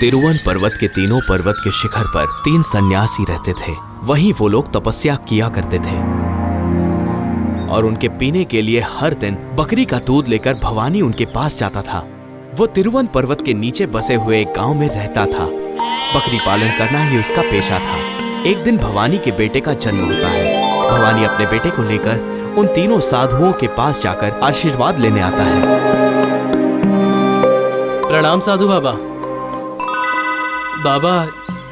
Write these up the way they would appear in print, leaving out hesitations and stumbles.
तिरुवन पर्वत के तीनों पर्वत के शिखर पर 3 सन्यासी रहते थे। वहीं वो लोग तपस्या किया करते थे और उनके पीने के लिए हर दिन बकरी का दूध लेकर भवानी उनके पास जाता था। वो तिरुवन पर्वत के नीचे बसे हुए एक गांव में रहता था। बकरी पालन करना ही उसका पेशा था। एक दिन भवानी के बेटे का जन्म होता है। भवानी अपने बेटे को लेकर उन तीनों साधुओं के पास जाकर आशीर्वाद लेने आता है। प्रणाम साधु बाबा। बाबा,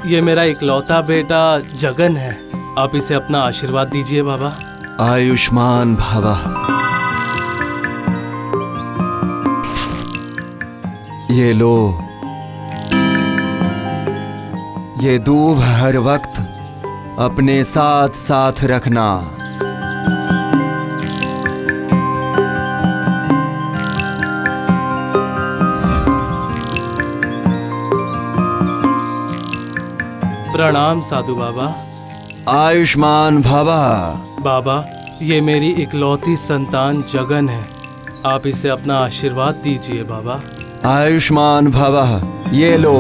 ये मेरा इकलौता बेटा जगन है। आप इसे अपना आशीर्वाद दीजिए बाबा। आयुष्मान भव। ये लो, ये दूध हर वक्त अपने साथ साथ रखना। प्रणाम साधु बाबा। आयुष्मान भव। बाबा, ये मेरी इकलौती संतान जगन है। आप इसे अपना आशीर्वाद दीजिए बाबा। आयुष्मान भव। ये लो,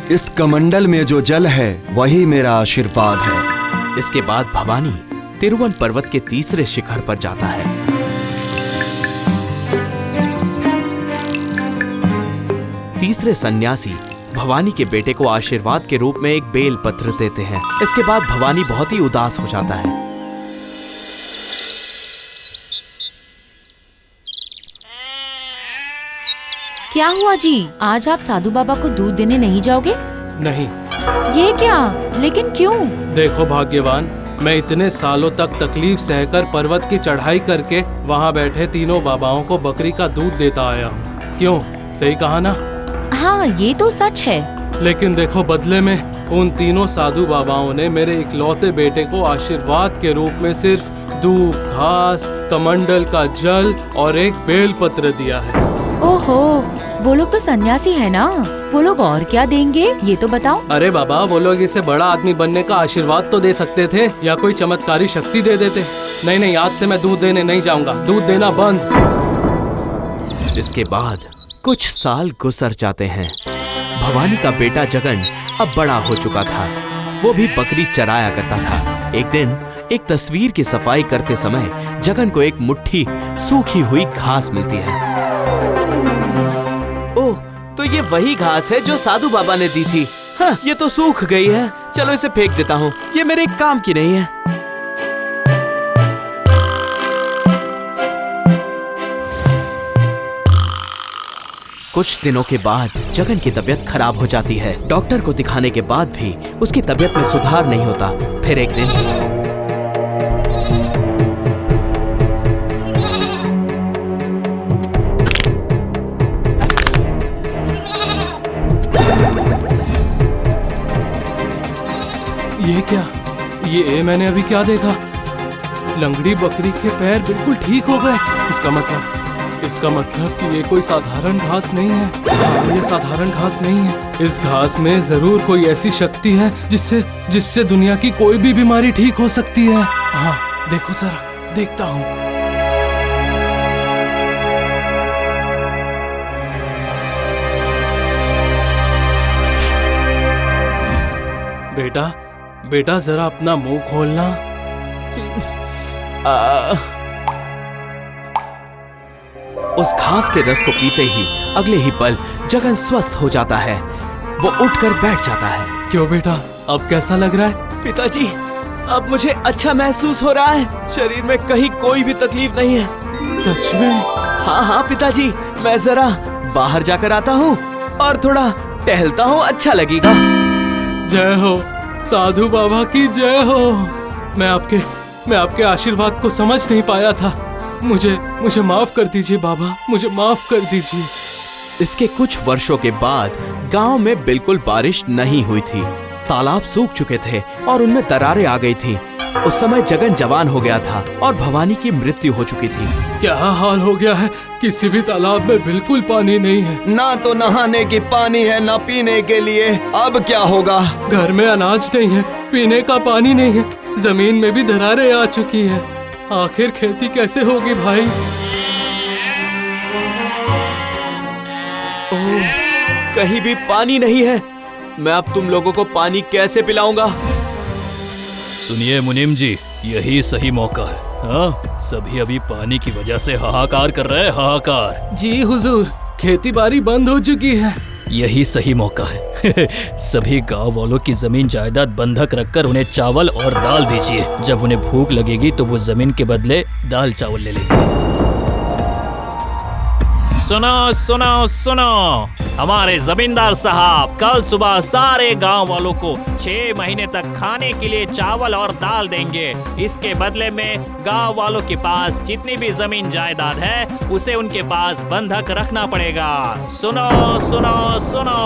इस कमंडल में जो जल है वही मेरा आशीर्वाद है। इसके बाद भवानी तिरुवन पर्वत के तीसरे शिखर पर जाता है। तीसरे सन्यासी भवानी के बेटे को आशीर्वाद के रूप में एक बेल पत्र देते हैं। इसके बाद भवानी बहुत ही उदास हो जाता है। क्या हुआ जी? आज आप साधु बाबा को दूध देने नहीं जाओगे? नहीं। ये क्या? लेकिन क्यों? देखो भाग्यवान, मैं इतने सालों तक तकलीफ सहकर पर्वत की चढ़ाई करके वहाँ बैठे तीनों बाबाओं को बकरी का दूध देता आया हूँ। क्यों? सही कहा ना? हाँ, ये तो सच है। लेकिन देखो, बदले में उन तीनों साधु बाबाओं ने मेरे इकलौते बेटे को आशीर्वाद के रूप में सिर्फ दूध, घास, कमंडल का जल और एक बेल पत्र दिया है। ओहो, वो लोग तो सन्यासी है ना? वो लोग और क्या देंगे, ये तो बताओ। अरे बाबा, वो लोग इसे बड़ा आदमी बनने का आशीर्वाद तो दे सकते थे या कोई चमत्कारी शक्ति दे देते। नहीं, आज से मैं दूध देने नहीं जाऊंगा। दूध देना बंद। इसके बाद कुछ साल गुजर जाते हैं। भवानी का बेटा जगन अब बड़ा हो चुका था। वो भी बकरी चराया करता था। एक दिन एक तस्वीर की सफाई करते समय जगन को एक मुट्ठी सूखी हुई घास मिलती है। ओह, तो ये वही घास है जो साधु बाबा ने दी थी। हाँ, ये तो सूख गई है। चलो इसे फेंक देता हूँ, ये मेरे काम की नहीं है। कुछ दिनों के बाद जगन की तबीयत खराब हो जाती है। डॉक्टर को दिखाने के बाद भी उसकी तबीयत में सुधार नहीं होता। फिर एक दिन ये क्या? ये मैंने अभी क्या देखा? लंगड़ी बकरी के पैर बिल्कुल ठीक हो गए। इसका मतलब कि ये कोई साधारण घास नहीं है। ये साधारण घास नहीं है। इस घास में जरूर कोई ऐसी शक्ति है जिससे दुनिया की कोई भी बीमारी ठीक हो सकती है। हाँ, देखो जरा, देखता हूँ। बेटा जरा अपना मुंह खोलना। उस घास के रस को पीते ही अगले ही पल जगन स्वस्थ हो जाता है। वो उठकर बैठ जाता है। क्यों बेटा, अब कैसा लग रहा है? पिताजी, अब मुझे अच्छा महसूस हो रहा है। शरीर में कहीं कोई भी तकलीफ नहीं है। सच में? हाँ पिताजी, मैं जरा बाहर जाकर आता हूँ और थोड़ा टहलता हूँ, अच्छा लगेगा। जय हो साधु बाबा की, जय हो। मैं आपके आशीर्वाद को समझ नहीं पाया था। मुझे माफ कर दीजिए बाबा, मुझे माफ कर दीजिए। इसके कुछ वर्षों के बाद गांव में बिल्कुल बारिश नहीं हुई थी। तालाब सूख चुके थे और उनमें दरारें आ गई थी। उस समय जगन जवान हो गया था और भवानी की मृत्यु हो चुकी थी। क्या हाल हो गया है? किसी भी तालाब में बिल्कुल पानी नहीं है। ना तो नहाने की पानी है, ना पीने के लिए। अब क्या होगा? घर में अनाज नहीं है, पीने का पानी नहीं है, जमीन में भी दरारें आ चुकी है। आखिर खेती कैसे होगी भाई? ओह, कहीं भी पानी नहीं है। मैं अब तुम लोगों को पानी कैसे पिलाऊंगा? सुनिए मुनीम जी, यही सही मौका है। हाँ, सभी अभी पानी की वजह से हाहाकार कर रहे हैं, हाहाकार। जी हुजूर, खेती बाड़ी बंद हो चुकी है। यही सही मौका है। सभी गांव वालों की जमीन जायदाद बंधक रखकर उन्हें चावल और दाल दीजिए। जब उन्हें भूख लगेगी तो वो जमीन के बदले दाल चावल ले लेंगे। सुनो सुनो सुनो, हमारे जमींदार साहब कल सुबह सारे गांव वालों को 6 महीने तक खाने के लिए चावल और दाल देंगे। इसके बदले में गांव वालों के पास जितनी भी जमीन जायदाद है उसे उनके पास बंधक रखना पड़ेगा। सुनो सुनो सुनो।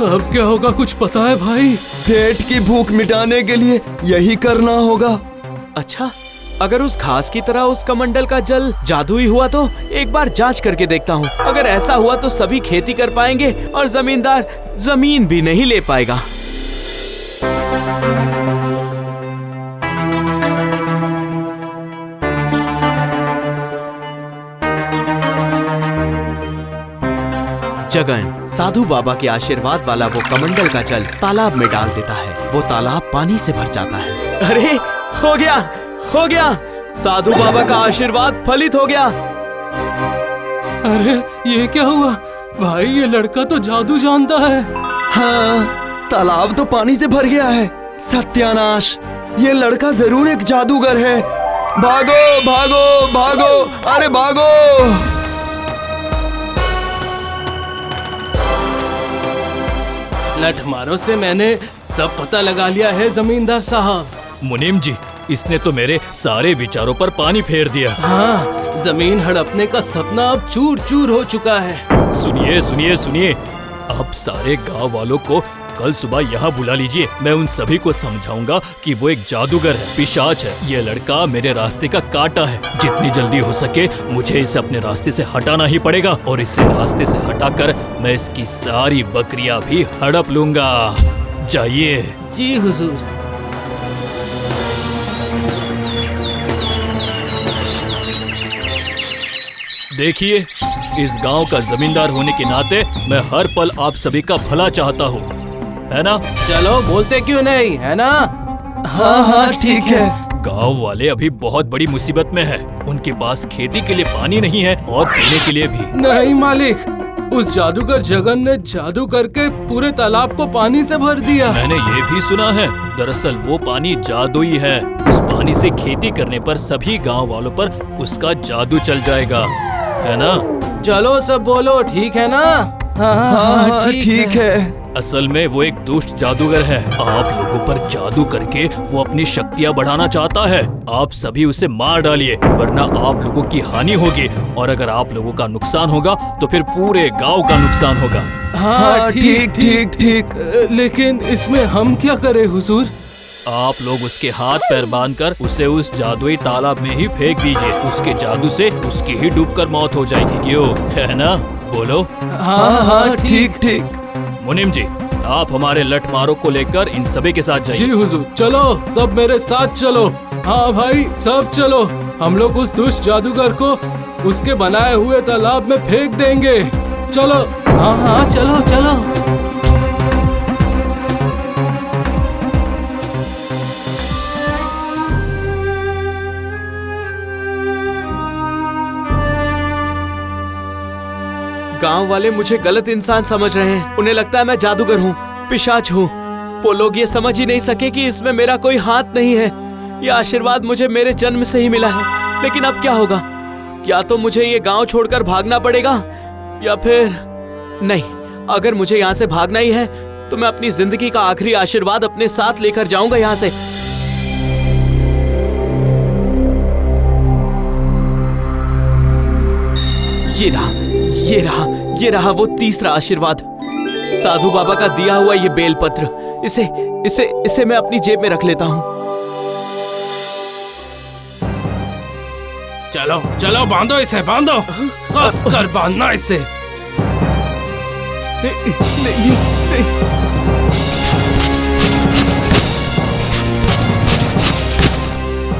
अब क्या होगा कुछ पता है भाई? पेट की भूख मिटाने के लिए यही करना होगा। अच्छा, अगर उस घास की तरह उस कमंडल का जल जादुई हुआ तो एक बार जांच करके देखता हूँ। अगर ऐसा हुआ तो सभी खेती कर पाएंगे और जमींदार जमीन भी नहीं ले पाएगा। जगन साधु बाबा के आशीर्वाद वाला वो कमंडल का जल तालाब में डाल देता है। वो तालाब पानी से भर जाता है। अरे हो गया, हो गया, साधु बाबा का आशीर्वाद फलित हो गया। अरे ये क्या हुआ भाई? ये लड़का तो जादू जानता है। हाँ, तालाब तो पानी से भर गया है। सत्यानाश, ये लड़का जरूर एक जादूगर है। भागो भागो भागो, अरे भागो। लठमारों से मैंने सब पता लगा लिया है जमींदार साहब। मुनीम जी, इसने तो मेरे सारे विचारों पर पानी फेर दिया। हाँ, जमीन हड़पने का सपना अब चूर चूर हो चुका है। सुनिए सुनिए सुनिए, आप सारे गांव वालों को कल सुबह यहाँ बुला लीजिए। मैं उन सभी को समझाऊंगा कि वो एक जादूगर है, पिशाच है। ये लड़का मेरे रास्ते का कांटा है। जितनी जल्दी हो सके मुझे इसे अपने रास्ते से हटाना ही पड़ेगा और इसे रास्ते से हटाकर मैं इसकी सारी बकरियां भी हड़प लूंगा। जाइए। जी हुजूर। देखिए, इस गांव का जमींदार होने के नाते मैं हर पल आप सभी का भला चाहता हूँ, है ना? चलो, बोलते क्यों नहीं, है ना? हाँ हाँ ठीक है। गांव वाले अभी बहुत बड़ी मुसीबत में हैं। उनके पास खेती के लिए पानी नहीं है और पीने के लिए भी नहीं मालिक, उस जादूगर जगन ने जादू करके पूरे तालाब को पानी से भर दिया। मैंने ये भी सुना है, दरअसल वो पानी जादुई है। उस पानी से खेती करने पर सभी गांव वालों पर उसका जादू चल जाएगा, है ना? चलो सब बोलो, ठीक है ना? हाँ हाँ ठीक है। असल में वो एक दुष्ट जादूगर है। आप लोगों पर जादू करके वो अपनी शक्तियाँ बढ़ाना चाहता है। आप सभी उसे मार डालिए, वरना आप लोगों की हानि होगी और अगर आप लोगों का नुकसान होगा तो फिर पूरे गांव का नुकसान होगा। हाँ ठीक ठीक ठीक। लेकिन इसमें हम क्या करें हुजूर? आप लोग उसके हाथ पैर बांधकर उसे उस जादुई तालाब में ही फेंक दीजिए। उसके जादू से उसकी ही डूबकर मौत हो जाएगी, क्यों, है ना? बोलो। हाँ हाँ ठीक ठीक। मुनीम जी, आप हमारे लठमारों को लेकर इन सभी के साथ जी जाइए। हुजूर। चलो सब मेरे साथ चलो। हाँ भाई, सब चलो। हम लोग उस दुष्ट जादूगर को उसके बनाए हुए तालाब में फेंक देंगे। चलो। हाँ हाँ चलो चलो। गांव वाले मुझे गलत इंसान समझ रहे हैं। उन्हें लगता है मैं जादूगर हूँ, पिशाच हूँ। वो लोग ये समझ ही नहीं सके कि इसमें मेरा कोई हाथ नहीं है। ये आशीर्वाद मुझे मेरे जन्म से ही मिला है। लेकिन अब क्या होगा? या तो मुझे ये गांव छोड़कर भागना पड़ेगा या फिर नहीं। अगर मुझे यहाँ से भागना ही है तो मैं अपनी जिंदगी का आखिरी आशीर्वाद अपने साथ लेकर जाऊंगा यहाँ से। ये रहा वो तीसरा आशीर्वाद, साधु बाबा का दिया हुआ ये बेलपत्र। इसे मैं अपनी जेब में रख लेता हूँ। चलो चलो, बांधो इसे, बांधो। कस कर बांधना इसे। नहीं।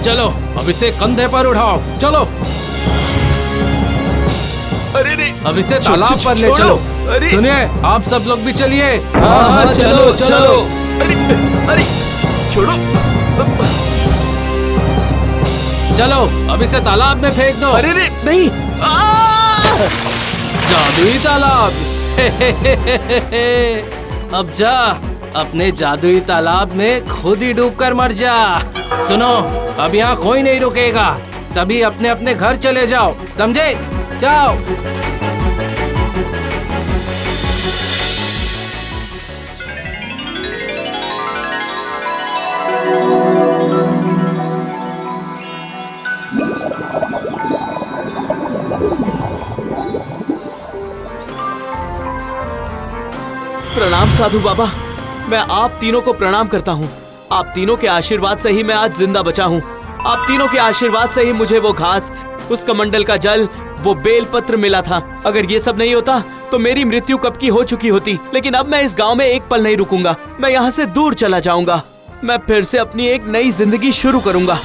चलो अब इसे कंधे पर उठाओ, चलो। अरे रे, अब इसे तालाब पर ले छोड़ो। चलो। अरे। सुनिए, आप सब लोग भी चलिए। हाँ, चलो चलो। अरे अरे छोड़ो। चलो, अब इसे तालाब में फेंक दो। अरे रे नहीं। जादुई तालाब। अब जा, अपने जादुई तालाब में खुद ही डूबकर मर जा। सुनो, अब यहाँ कोई नहीं रुकेगा। सभी अपने अपने घर चले जाओ, समझे? जाओ। प्रणाम साधु बाबा, मैं आप तीनों को प्रणाम करता हूँ। आप तीनों के आशीर्वाद से ही मैं आज जिंदा बचा हूँ। आप तीनों के आशीर्वाद से ही मुझे वो घास, उस कमंडल का जल, वो बेलपत्र मिला था। अगर ये सब नहीं होता तो मेरी मृत्यु कब की हो चुकी होती। लेकिन अब मैं इस गांव में एक पल नहीं रुकूंगा। मैं यहाँ से दूर चला जाऊंगा। मैं फिर से अपनी एक नई जिंदगी शुरू करूंगा।